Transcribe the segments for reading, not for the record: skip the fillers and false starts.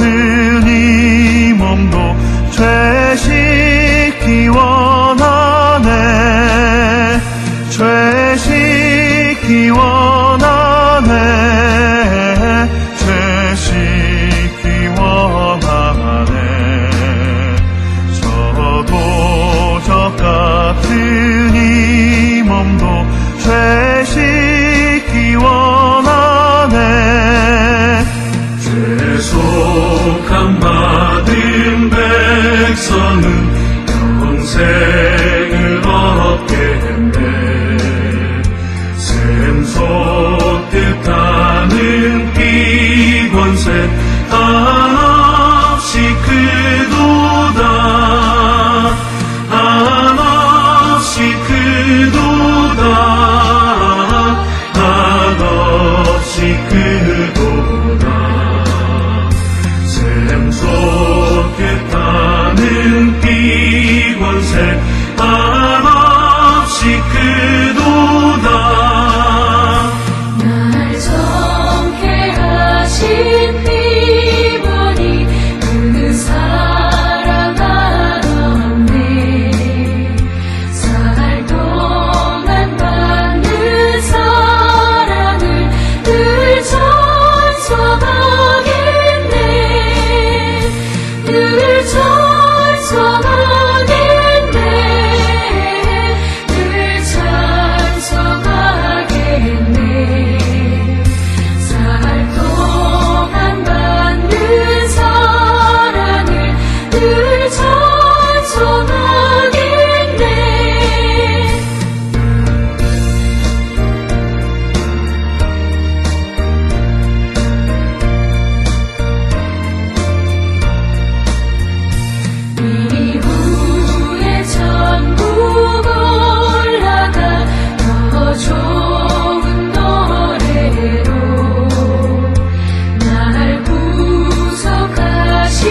같은 이 몸도 죄식기 원하네. 죄식기 원하네. 죄식기 원하네. 저도 저 같은 이 몸도 죄식기 원하네. 죄속함 받은 백성은 영생을 얻겠네. 샘솟듯하는 피권세 한없이 크도다. 한없이 크도다. 한없이 크도다. 샘솟듯하는 피권세 한없이 크도다. 날 성케 하신 피보니 그 사랑하던데. 살 동안 받는 사랑을 늘 찬송하겠네. 늘 찬송하겠네. 늘 찬송하겠네. 살 동안 받는 사랑을 늘 찬송하겠네. 이후에 천국 올라가 더 좋은 노래로 날 구속하신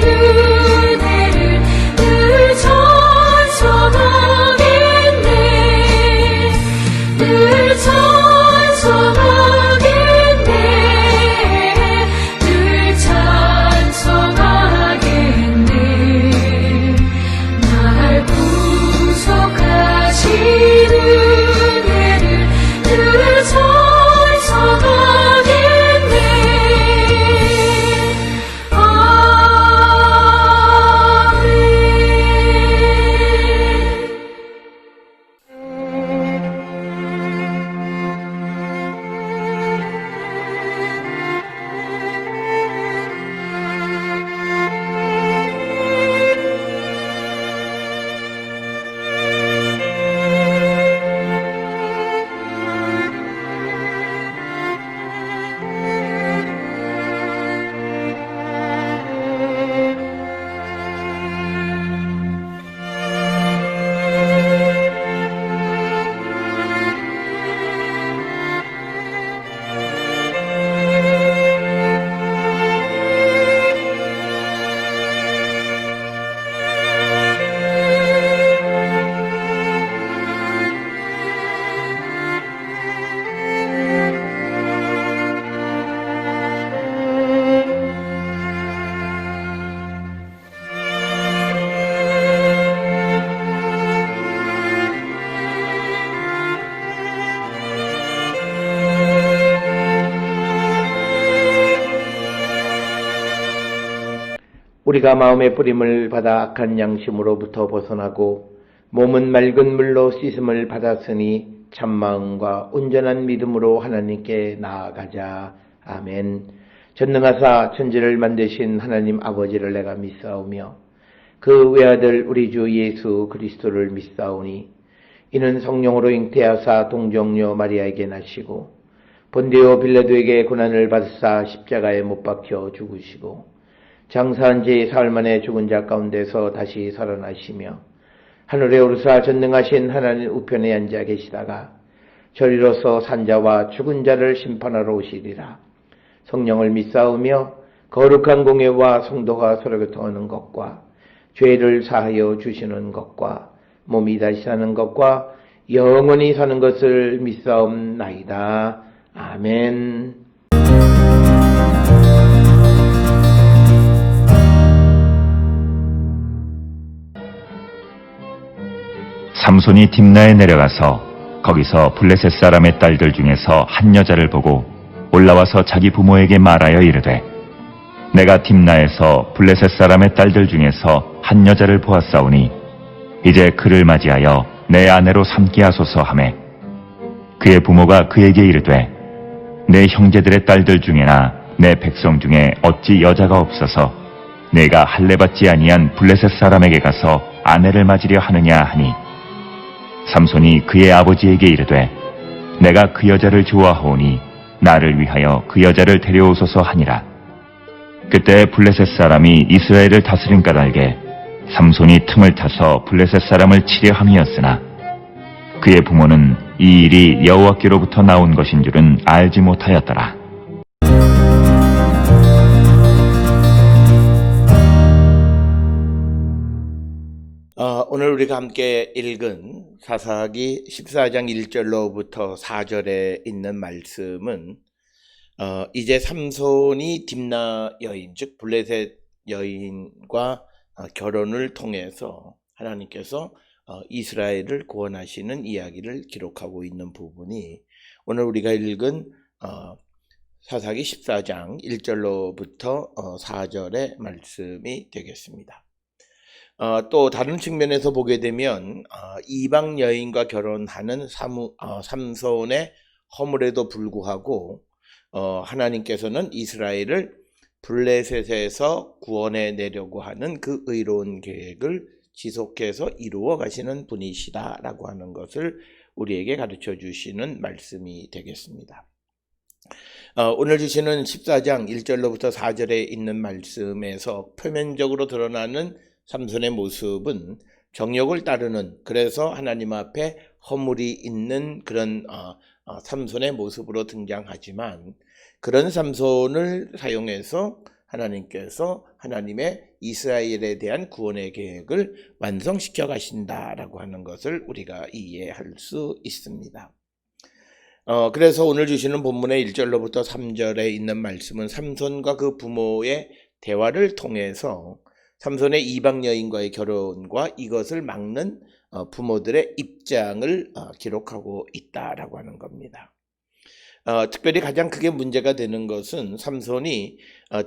은혜를 늘 찬송하겠네. 늘 찬송하겠네. 늘 찬송하겠네. 날 구속하신 은혜를 늘 찬송하겠네. 우리가 마음의 뿌림을 받아 악한 양심으로부터 벗어나고 몸은 맑은 물로 씻음을 받았으니 참마음과 온전한 믿음으로 하나님께 나아가자. 아멘. 전능하사 천지를 만드신 하나님 아버지를 내가 믿사오며 그 외아들 우리 주 예수 그리스도를 믿사오니 이는 성령으로 잉태하사 동정녀 마리아에게 나시고 본디오 빌라도에게 고난을 받으사 십자가에 못 박혀 죽으시고 장사한 지 사흘 만에 죽은 자 가운데서 다시 살아나시며 하늘에 오르사 전능하신 하나님 우편에 앉아 계시다가 저리로서 산자와 죽은 자를 심판하러 오시리라. 성령을 믿사오며 거룩한 공예와 성도가 서로 교통하는 것과 죄를 사하여 주시는 것과 몸이 다시 사는 것과 영원히 사는 것을 믿사옵나이다. 아멘. 삼손이 딥나에 내려가서 거기서 블레셋 사람의 딸들 중에서 한 여자를 보고 올라와서 자기 부모에게 말하여 이르되 내가 딥나에서 블레셋 사람의 딸들 중에서 한 여자를 보았사오니 이제 그를 맞이하여 내 아내로 삼게 하소서 하매 그의 부모가 그에게 이르되 내 형제들의 딸들 중에나 내 백성 중에 어찌 여자가 없어서 내가 할례받지 아니한 블레셋 사람에게 가서 아내를 맞으려 하느냐 하니 삼손이 그의 아버지에게 이르되 내가 그 여자를 좋아하오니 나를 위하여 그 여자를 데려오소서 하니라. 그때 블레셋 사람이 이스라엘을 다스린 까닭에 삼손이 틈을 타서 블레셋 사람을 치려 함이었으나 그의 부모는 이 일이 여호와께로부터 나온 것인 줄은 알지 못하였더라. 오늘 우리가 함께 읽은 사사기 14장 1절로부터 4절에 있는 말씀은 이제 삼손이 딥나 여인, 즉 블레셋 여인과 결혼을 통해서 하나님께서 이스라엘을 구원하시는 이야기를 기록하고 있는 부분이 오늘 우리가 읽은 사사기 14장 1절로부터 4절의 말씀이 되겠습니다. 또 다른 측면에서 보게 되면 이방 여인과 결혼하는 삼손의 허물에도 불구하고 하나님께서는 이스라엘을 블레셋에서 구원해 내려고 하는 그 의로운 계획을 지속해서 이루어 가시는 분이시다라고 하는 것을 우리에게 가르쳐 주시는 말씀이 되겠습니다. 오늘 주시는 14장 1절로부터 4절에 있는 말씀에서 표면적으로 드러나는 삼손의 모습은 정욕을 따르는, 그래서 하나님 앞에 허물이 있는 그런 삼손의 모습으로 등장하지만 그런 삼손을 사용해서 하나님께서 하나님의 이스라엘에 대한 구원의 계획을 완성시켜 가신다라고 하는 것을 우리가 이해할 수 있습니다. 그래서 오늘 주시는 본문의 1절로부터 3절에 있는 말씀은 삼손과 그 부모의 대화를 통해서 삼손의 이방 여인과의 결혼과 이것을 막는 부모들의 입장을 기록하고 있다라고 하는 겁니다. 특별히 가장 크게 문제가 되는 것은 삼손이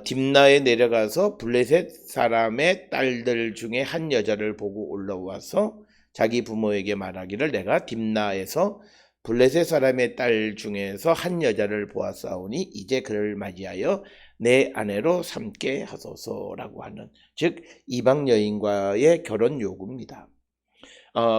딥나에 내려가서 블레셋 사람의 딸들 중에 한 여자를 보고 올라와서 자기 부모에게 말하기를 내가 딥나에서 블레셋 사람의 딸 중에서 한 여자를 보았사오니 이제 그를 맞이하여 내 아내로 삼게 하소서라고 하는, 즉 이방 여인과의 결혼 요구입니다.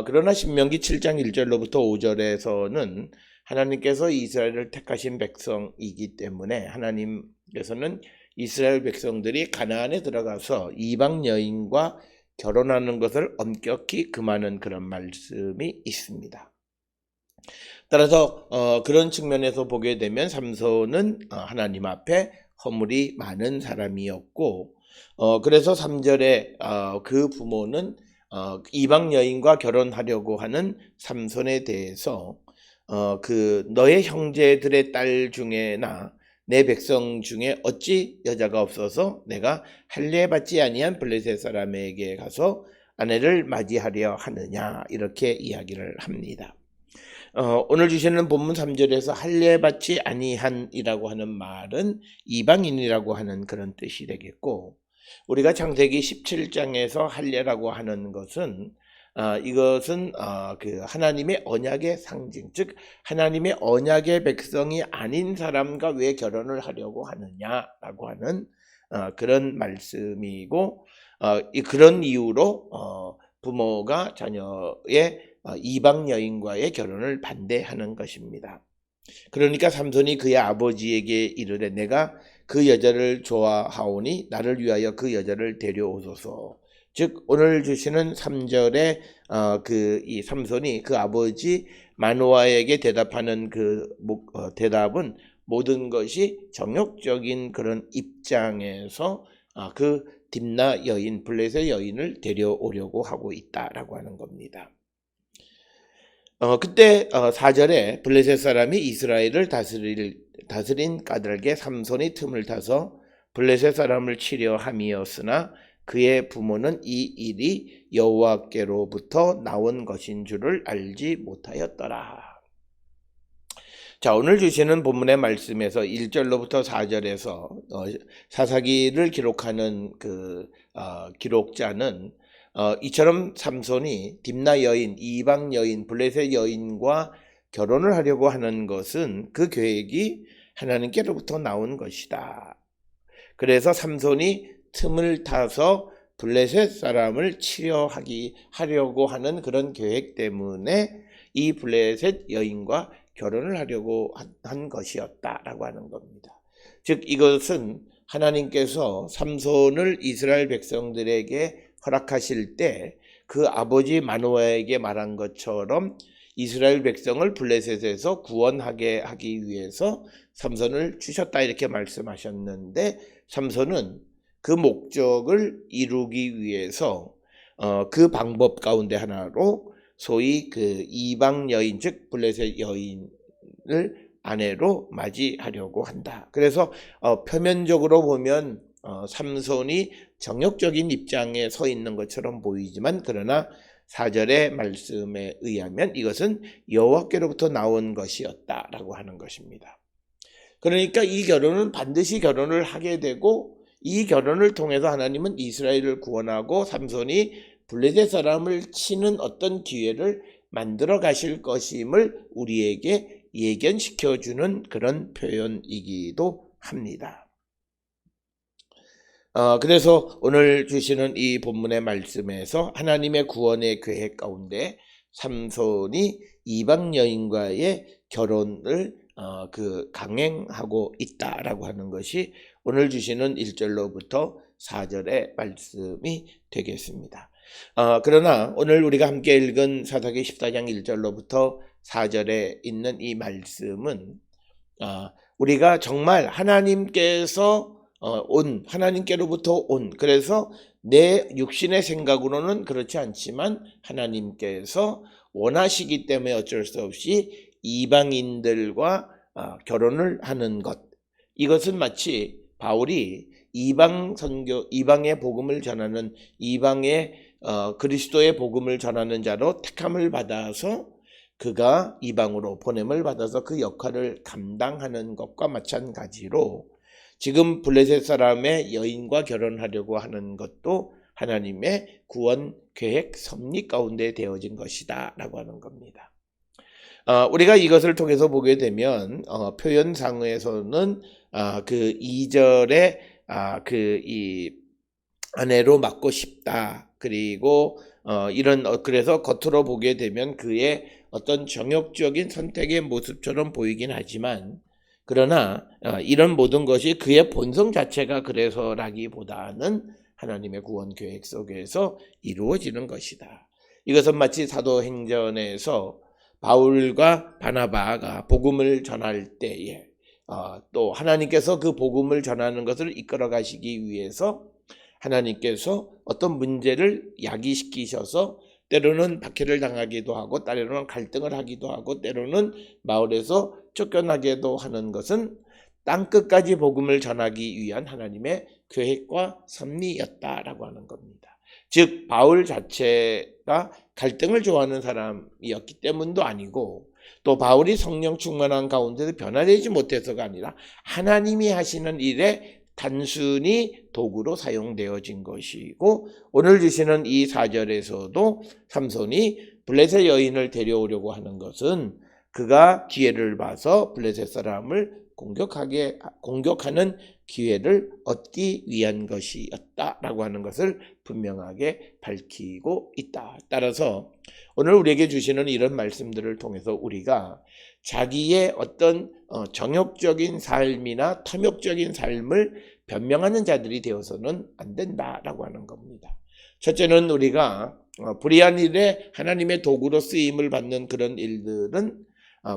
그러나 신명기 7장 1절로부터 5절에서는 하나님께서 이스라엘을 택하신 백성이기 때문에 하나님께서는 이스라엘 백성들이 가나안에 들어가서 이방 여인과 결혼하는 것을 엄격히 금하는 그런 말씀이 있습니다. 따라서 그런 측면에서 보게 되면 삼손은 하나님 앞에 허물이 많은 사람이었고, 그래서 3절에 그 부모는 이방 여인과 결혼하려고 하는 삼손에 대해서 너의 형제들의 딸 중에나 내 백성 중에 어찌 여자가 없어서 내가 할례받지 아니한 블레셋 사람에게 가서 아내를 맞이하려 하느냐, 이렇게 이야기를 합니다. 오늘 주시는 본문 3절에서 할례받지 아니한이라고 하는 말은 이방인이라고 하는 그런 뜻이 되겠고, 우리가 창세기 17장에서 할례라고 하는 것은 이것은 그 하나님의 언약의 상징, 즉 하나님의 언약의 백성이 아닌 사람과 왜 결혼을 하려고 하느냐라고 하는 그런 말씀이고, 그런 이유로 부모가 자녀의 이방 여인과의 결혼을 반대하는 것입니다. 그러니까 삼손이 그의 아버지에게 이르되 내가 그 여자를 좋아하오니 나를 위하여 그 여자를 데려오소서. 즉 오늘 주시는 3절에 이 삼손이 그 아버지 마노아에게 대답하는 대답은 모든 것이 정욕적인 그런 입장에서 그 딥나 여인, 블레셋 여인을 데려오려고 하고 있다라고 하는 겁니다. 그때 4절에 블레셋 사람이 이스라엘을 다스린 까닭에 삼손이 틈을 타서 블레셋 사람을 치려 함이었으나 그의 부모는 이 일이 여호와께로부터 나온 것인 줄을 알지 못하였더라. 자, 오늘 주시는 본문의 말씀에서 1절로부터 4절에서 사사기를 기록하는 기록자는 이처럼 삼손이 딥나 여인, 이방 여인, 블레셋 여인과 결혼을 하려고 하는 것은 그 계획이 하나님께로부터 나온 것이다. 그래서 삼손이 틈을 타서 블레셋 사람을 치려하려고 하는 그런 계획 때문에 이 블레셋 여인과 결혼을 하려고 한 것이었다라고 하는 겁니다. 즉 이것은 하나님께서 삼손을 이스라엘 백성들에게 허락하실 때 그 아버지 마노아에게 말한 것처럼 이스라엘 백성을 블레셋에서 구원하게 하기 위해서 삼손을 주셨다 이렇게 말씀하셨는데, 삼손은 그 목적을 이루기 위해서 그 방법 가운데 하나로 소위 그 이방 여인, 즉 블레셋 여인을 아내로 맞이하려고 한다. 그래서 표면적으로 보면 삼손이 정욕적인 입장에 서 있는 것처럼 보이지만, 그러나 4절의 말씀에 의하면 이것은 여호와께로부터 나온 것이었다라고 하는 것입니다. 그러니까 이 결혼은 반드시 결혼을 하게 되고, 이 결혼을 통해서 하나님은 이스라엘을 구원하고 삼손이 블레셋 사람을 치는 어떤 기회를 만들어 가실 것임을 우리에게 예견시켜주는 그런 표현이기도 합니다. 그래서 오늘 주시는 이 본문의 말씀에서 하나님의 구원의 계획 가운데 삼손이 이방 여인과의 결혼을 강행하고 있다라고 하는 것이 오늘 주시는 1절로부터 4절의 말씀이 되겠습니다. 그러나 오늘 우리가 함께 읽은 사사기 14장 1절로부터 4절에 있는 이 말씀은 우리가 정말 하나님께로부터 온, 그래서 내 육신의 생각으로는 그렇지 않지만 하나님께서 원하시기 때문에 어쩔 수 없이 이방인들과 결혼을 하는 것, 이것은 마치 바울이 이방의 복음을 전하는, 이방의 그리스도의 복음을 전하는 자로 택함을 받아서 그가 이방으로 보냄을 받아서 그 역할을 감당하는 것과 마찬가지로 지금 블레셋 사람의 여인과 결혼하려고 하는 것도 하나님의 구원 계획 섭리 가운데 되어진 것이다 라고 하는 겁니다. 우리가 이것을 통해서 보게 되면 표현상에서는 그 2절에 이 아내로 맡고 싶다, 그리고 그래서 겉으로 보게 되면 그의 어떤 정욕적인 선택의 모습처럼 보이긴 하지만, 그러나 이런 모든 것이 그의 본성 자체가 그래서라기보다는 하나님의 구원 계획 속에서 이루어지는 것이다. 이것은 마치 사도행전에서 바울과 바나바가 복음을 전할 때에 또 하나님께서 그 복음을 전하는 것을 이끌어 가시기 위해서 하나님께서 어떤 문제를 야기시키셔서 때로는 박해를 당하기도 하고, 때로는 갈등을 하기도 하고, 때로는 마을에서 쫓겨나기도 하는 것은 땅끝까지 복음을 전하기 위한 하나님의 계획과 섭리였다라고 하는 겁니다. 즉 바울 자체가 갈등을 좋아하는 사람이었기 때문도 아니고, 또 바울이 성령 충만한 가운데서 변화되지 못해서가 아니라 하나님이 하시는 일에 단순히 도구로 사용되어진 것이고, 오늘 주시는 이 4절에서도 삼손이 블레셋 여인을 데려오려고 하는 것은 그가 기회를 봐서 블레셋 사람을 공격하는 기회를 얻기 위한 것이었다라고 하는 것을 분명하게 밝히고 있다. 따라서 오늘 우리에게 주시는 이런 말씀들을 통해서 우리가 자기의 어떤 정욕적인 삶이나 탐욕적인 삶을 변명하는 자들이 되어서는 안 된다라고 하는 겁니다. 첫째는 우리가 불의한 일에 하나님의 도구로 쓰임을 받는 그런 일들은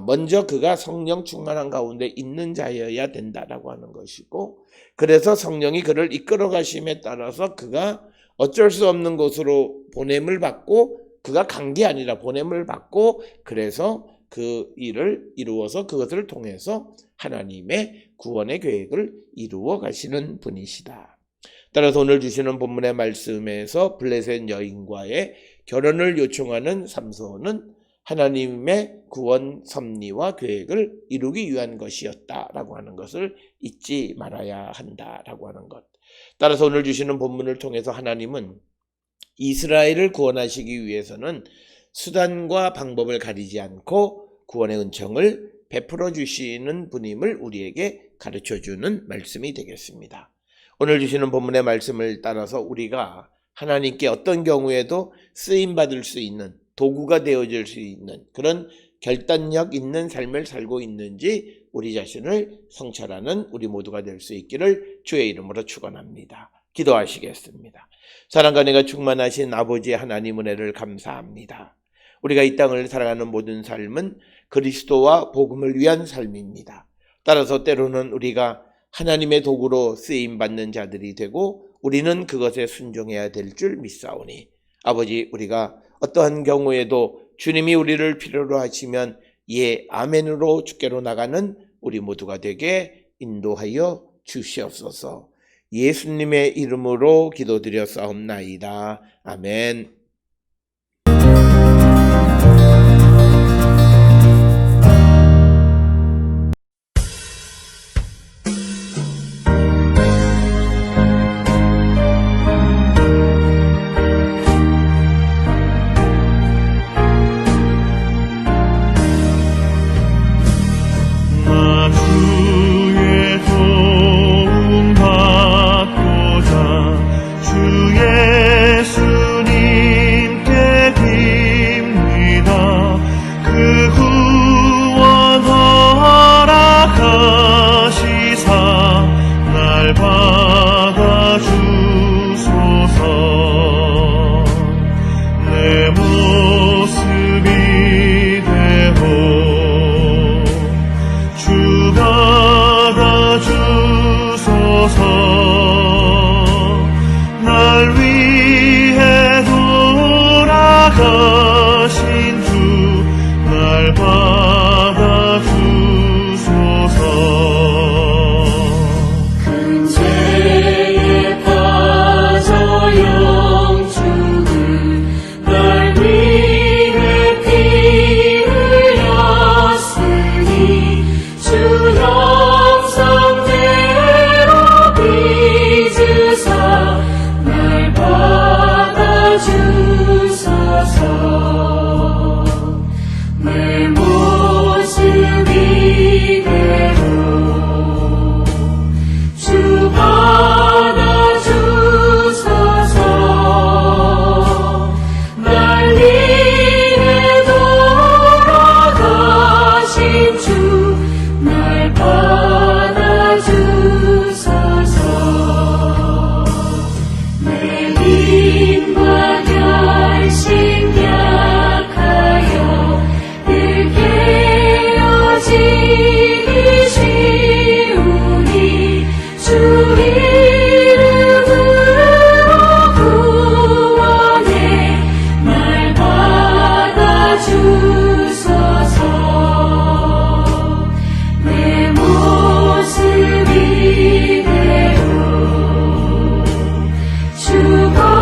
먼저 그가 성령 충만한 가운데 있는 자여야 된다라고 하는 것이고, 그래서 성령이 그를 이끌어 가심에 따라서 그가 어쩔 수 없는 곳으로 보냄을 받고, 그가 간 게 아니라 보냄을 받고, 그래서 그 일을 이루어서 그것을 통해서 하나님의 구원의 계획을 이루어 가시는 분이시다. 따라서 오늘 주시는 본문의 말씀에서 블레셋 여인과의 결혼을 요청하는 삼손은 하나님의 구원 섭리와 계획을 이루기 위한 것이었다라고 하는 것을 잊지 말아야 한다라고 하는 것. 따라서 오늘 주시는 본문을 통해서 하나님은 이스라엘을 구원하시기 위해서는 수단과 방법을 가리지 않고 구원의 은총을 베풀어 주시는 분임을 우리에게 가르쳐주는 말씀이 되겠습니다. 오늘 주시는 본문의 말씀을 따라서 우리가 하나님께 어떤 경우에도 쓰임받을 수 있는, 도구가 되어질 수 있는 그런 결단력 있는 삶을 살고 있는지 우리 자신을 성찰하는 우리 모두가 될 수 있기를 주의 이름으로 축원합니다. 기도하시겠습니다. 사랑과 은혜가 충만하신 아버지 하나님 은혜를 감사합니다. 우리가 이 땅을 살아가는 모든 삶은 그리스도와 복음을 위한 삶입니다. 따라서 때로는 우리가 하나님의 도구로 쓰임받는 자들이 되고 우리는 그것에 순종해야 될 줄 믿사오니 아버지, 우리가 어떠한 경우에도 주님이 우리를 필요로 하시면 예, 아멘으로 주께로 나가는 우리 모두가 되게 인도하여 주시옵소서. 예수님의 이름으로 기도드렸사옵나이다. 아멘. 주의 도움 받고자 주 예수님께 빕니다. 그 구원 허락하시사 날 받아주소서. 내 모습이 되고 주 받아주소서. 날 위해 돌아가신 주 날 받아주소서. 큰 죄에 빠져 영주를 날 위해 피 흘렸으니 주 형상대로 빚으사 날 받아주소서. 내 모습이 되고 주 받아주소서. 날 위해 돌아가신 주 날 받아주소서. 내 힘과 결심 약하여 늘 깨어지기 쉬우니 주 이름으로 구원해 날 받아주소서. 내 모습이 되고 주 받아주소서.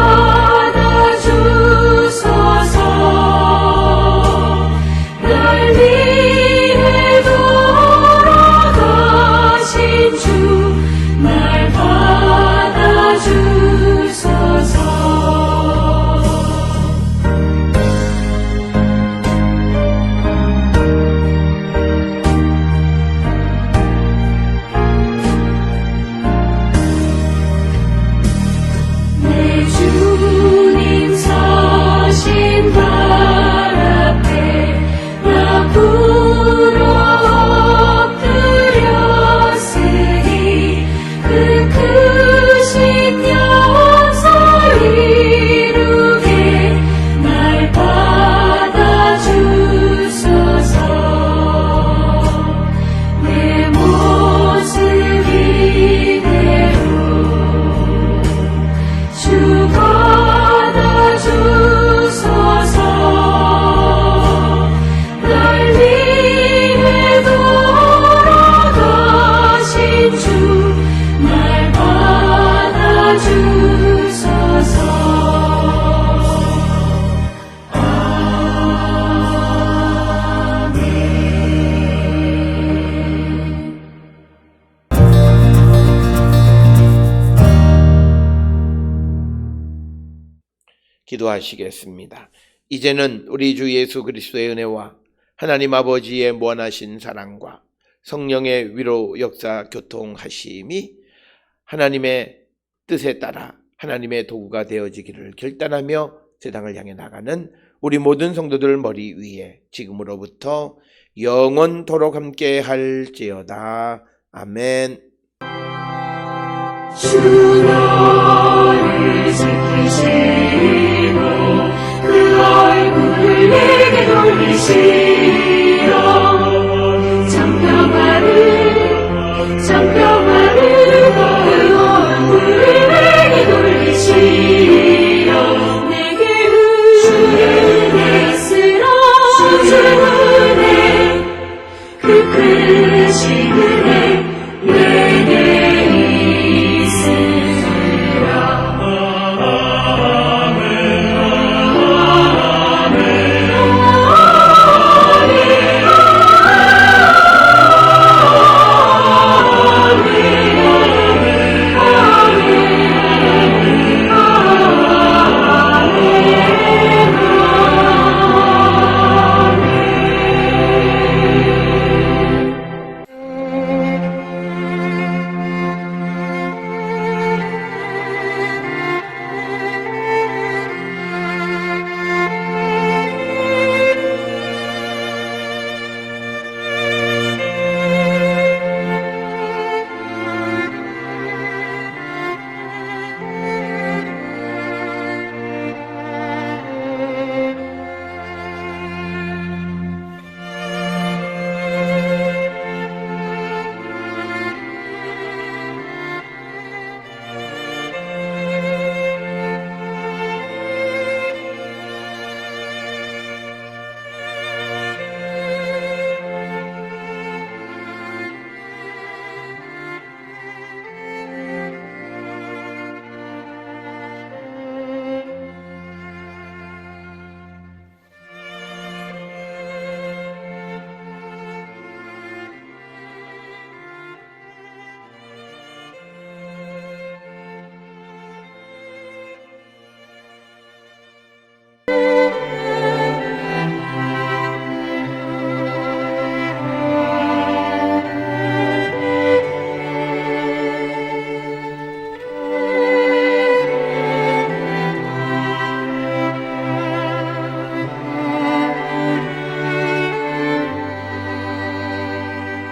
날 위해 돌아가신 주 날 받아주소서. 기도하시겠습니다. 이제는 우리 주 예수 그리스도의 은혜와 하나님 아버지의 무한하신 사랑과 성령의 위로 역사 교통하심이 하나님의 뜻에 따라 하나님의 도구가 되어지기를 결단하며 세상을 향해 나가는 우리 모든 성도들 머리 위에 지금으로부터 영원토록 함께 할지어다. 아멘. 주 너를 지키시리